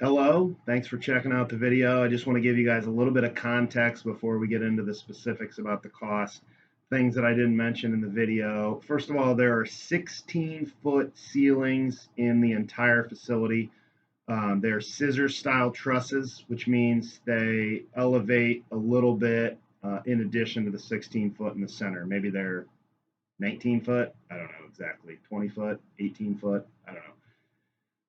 Hello, thanks for checking out the video. I just want to give you guys a little bit of context before we get into the specifics about the cost, things that I didn't mention in the video. First of all, there are 16-foot ceilings in the entire facility. They're scissor style trusses, which means they elevate a little bit in addition to the 16 foot in the center. Maybe they're 19 foot, I don't know exactly, 20 foot, 18 foot, I don't know.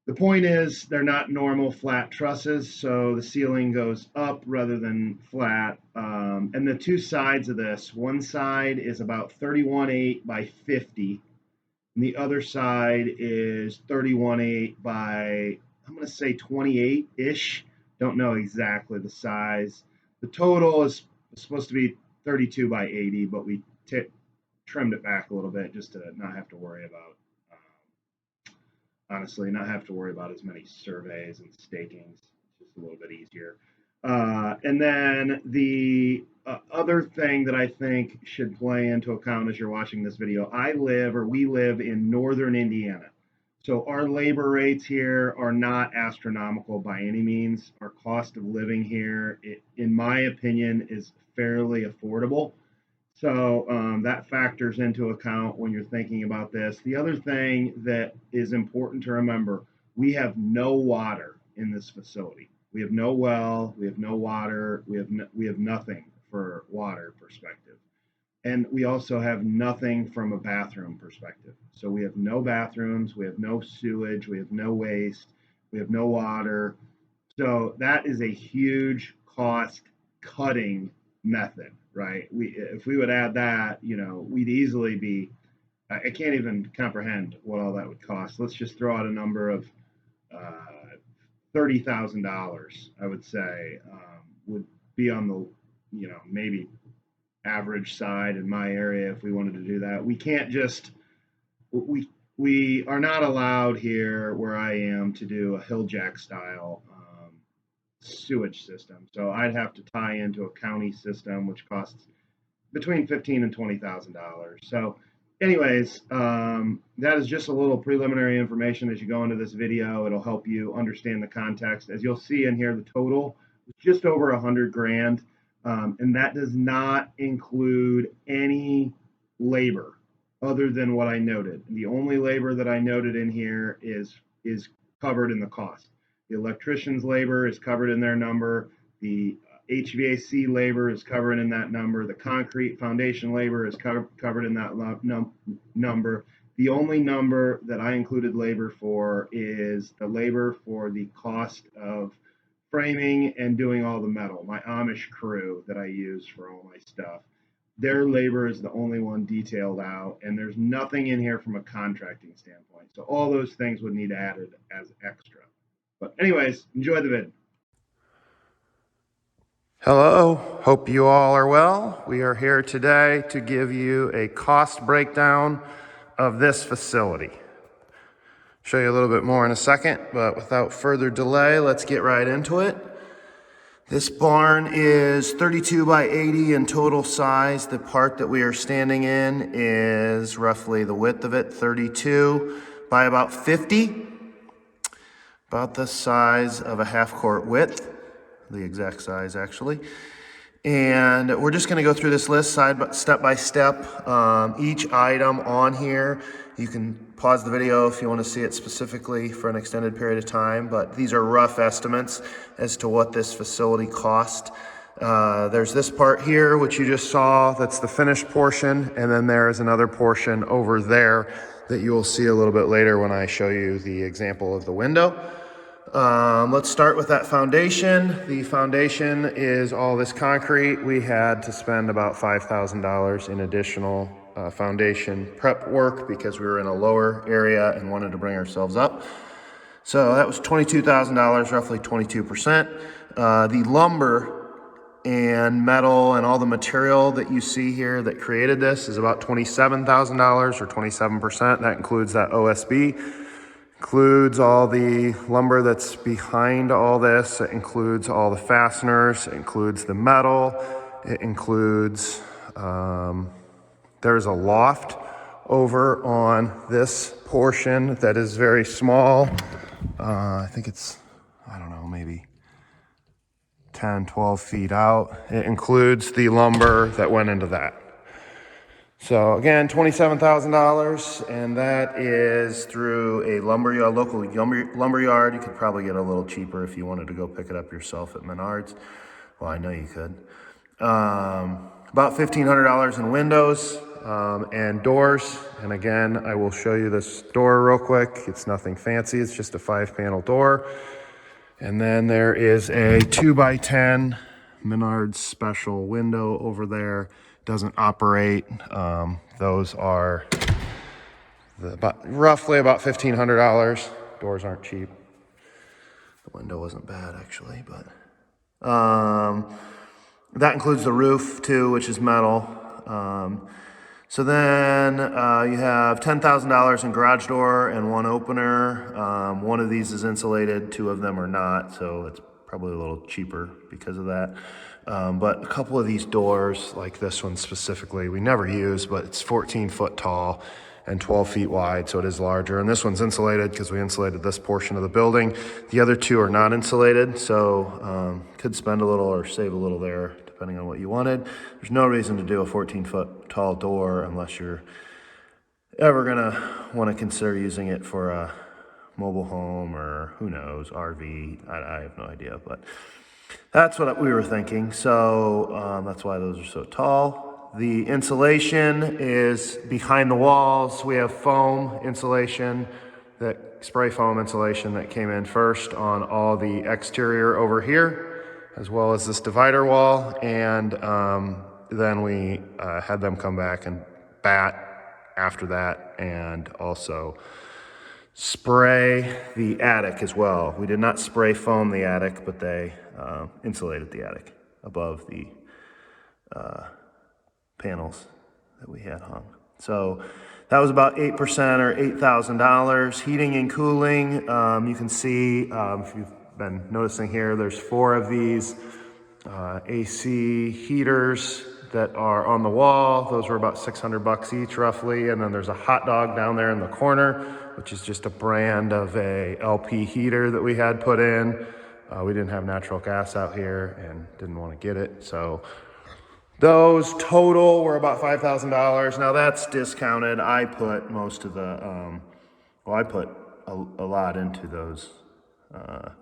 The point is, they're not normal flat trusses, so the ceiling goes up rather than flat. And the two sides of this, one side is about 31.8 by 50, and the other side is 31.8 by, I'm going to say 28-ish. Don't know exactly the size. The total is supposed to be 32 by 80, but we trimmed it back a little bit just to not have to worry about honestly, not have to worry about as many surveys and stakings. It's just a little bit easier. And then the other thing that I think should play into account as you're watching this video, we live in northern Indiana. So our labor rates here are not astronomical by any means. Our cost of living here, in my opinion, is fairly affordable. So that factors into account when you're thinking about this. The other thing that is important to remember, we have no water in this facility. We have no well, we have no water, we have nothing for water perspective. And we also have nothing from a bathroom perspective. So we have no bathrooms, we have no sewage, we have no waste, we have no water. So that is a huge cost cutting method, right? If we would add that, we'd easily be, I can't even comprehend what all that would cost. Let's just throw out a number of $30,000, I would say, would be on the, maybe average side in my area if we wanted to do that. We can't just, we are not allowed here where I am to do a hill jack style sewage system. So I'd have to tie into a county system, which costs between $15,000 and $20,000. So, anyways, that is just a little preliminary information as you go into this video. It'll help you understand the context. As you'll see in here, the total is just over 100 grand, and that does not include any labor other than what I noted. The only labor that I noted in here is covered in the cost. The electrician's labor is covered in their number. The HVAC labor is covered in that number. The concrete foundation labor is covered in that number. The only number that I included labor for is the labor for the cost of framing and doing all the metal. My Amish crew that I use for all my stuff, their labor is the only one detailed out, and there's nothing in here from a contracting standpoint. So all those things would need added as extra. But anyways, enjoy the vid. Hello, hope you all are well. We are here today to give you a cost breakdown of this facility. Show you a little bit more in a second, but without further delay, let's get right into it. This barn is 32 by 80 in total size. The part that we are standing in is roughly the width of it, 32 by about 50. About the size of a half-court width, the exact size actually. And we're just going to go through this list step by step. Each item on here, you can pause the video if you want to see it specifically for an extended period of time, but these are rough estimates as to what this facility cost. There's this part here, which you just saw, that's the finished portion, and then there's another portion over there that you will see a little bit later when I show you the example of the window. Let's start with that foundation. The foundation is all this concrete. We had to spend about $5,000 in additional foundation prep work because we were in a lower area and wanted to bring ourselves up. So that was $22,000, roughly 22%. The lumber and metal and all the material that you see here that created this is about $27,000 or 27%. That includes that OSB, includes all the lumber that's behind all this. It includes all the fasteners, it includes the metal, it includes, there's a loft over on this portion that is very small. I think it's I don't know, maybe 10, 12 feet out. It includes the lumber that went into that. So again, $27,000, and that is through a lumberyard, local lumberyard. You could probably get a little cheaper if you wanted to go pick it up yourself at Menards. Well, I know you could. About $1,500 in windows and doors. And again, I will show you this door real quick. It's nothing fancy. It's just a 5-panel door. And then there is a 2x10 Menards special window over there. Doesn't operate. Those are roughly about $1,500. Doors aren't cheap. The window wasn't bad actually, but that includes the roof too, which is metal. So then you have $10,000 in garage door and one opener. One of these is insulated, 2 of them are not, so it's probably a little cheaper because of that. But a couple of these doors, like this one specifically, we never use, but it's 14 foot tall and 12 feet wide, so it is larger. And this one's insulated because we insulated this portion of the building. The other 2 are not insulated, so could spend a little or save a little there, depending on what you wanted. There's no reason to do a 14 foot tall door unless you're ever gonna wanna consider using it for a mobile home or who knows, RV, I have no idea, but that's what we were thinking. So that's why those are so tall. The insulation is behind the walls. We have foam insulation, that spray foam insulation that came in first on all the exterior over here, as well as this divider wall. And then we had them come back and bat after that, and also spray the attic as well. We did not spray foam the attic, but they insulated the attic above the panels that we had hung. So that was about 8% or $8,000. Heating and cooling, you can see, if you've been noticing here, there's 4 of these AC heaters that are on the wall. Those were about $600 each roughly. And then there's a hot dog down there in the corner, which is just a brand of a LP heater that we had put in. We didn't have natural gas out here and didn't want to get it. So those total were about $5,000. Now that's discounted. I put most of the, I put a lot into those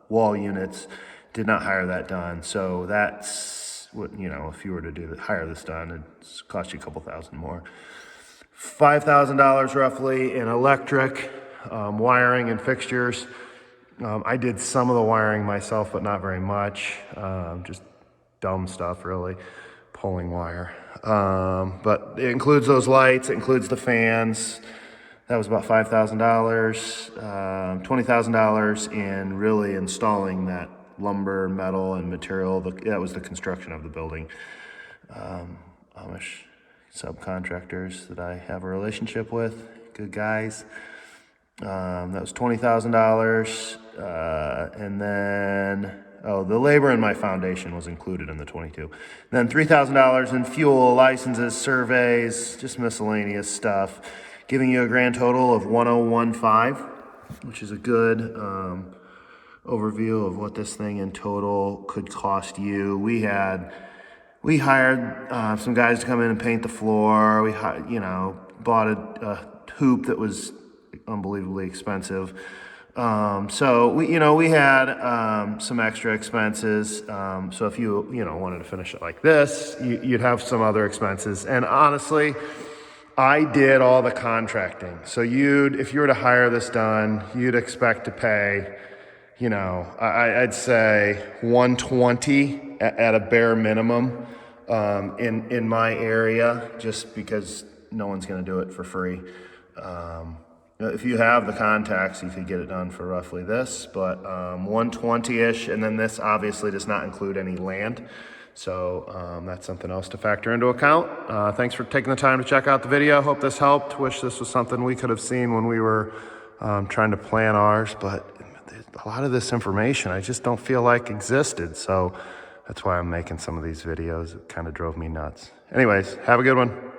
wall units. Did not hire that done. So that's what, if you were to hire this done, it's cost you a couple thousand more. $5,000 roughly in electric, wiring and fixtures. I did some of the wiring myself, but not very much. Just dumb stuff, really. Pulling wire. But it includes those lights, it includes the fans. That was about $5,000. $20,000 in really installing that lumber, metal, and material. That was the construction of the building. Amish subcontractors that I have a relationship with, good guys. That was $20,000. And then, the labor in my foundation was included in the 22. Then $3,000 in fuel, licenses, surveys, just miscellaneous stuff, giving you a grand total of $1,015, which is a good overview of what this thing in total could cost you. We hired some guys to come in and paint the floor. We bought a hoop that was unbelievably expensive. So we had some extra expenses. So if you wanted to finish it like this, you'd have some other expenses. And honestly, I did all the contracting. So if you were to hire this done, you'd expect to pay, I'd say $120 at a bare minimum in my area, just because no one's going to do it for free. If you have the contacts, you could get it done for roughly this, but 120-ish, and then this obviously does not include any land. So that's something else to factor into account. Thanks for taking the time to check out the video. Hope this helped. Wish this was something we could have seen when we were trying to plan ours, but a lot of this information I just don't feel like existed. So that's why I'm making some of these videos. It kind of drove me nuts. Anyways, have a good one.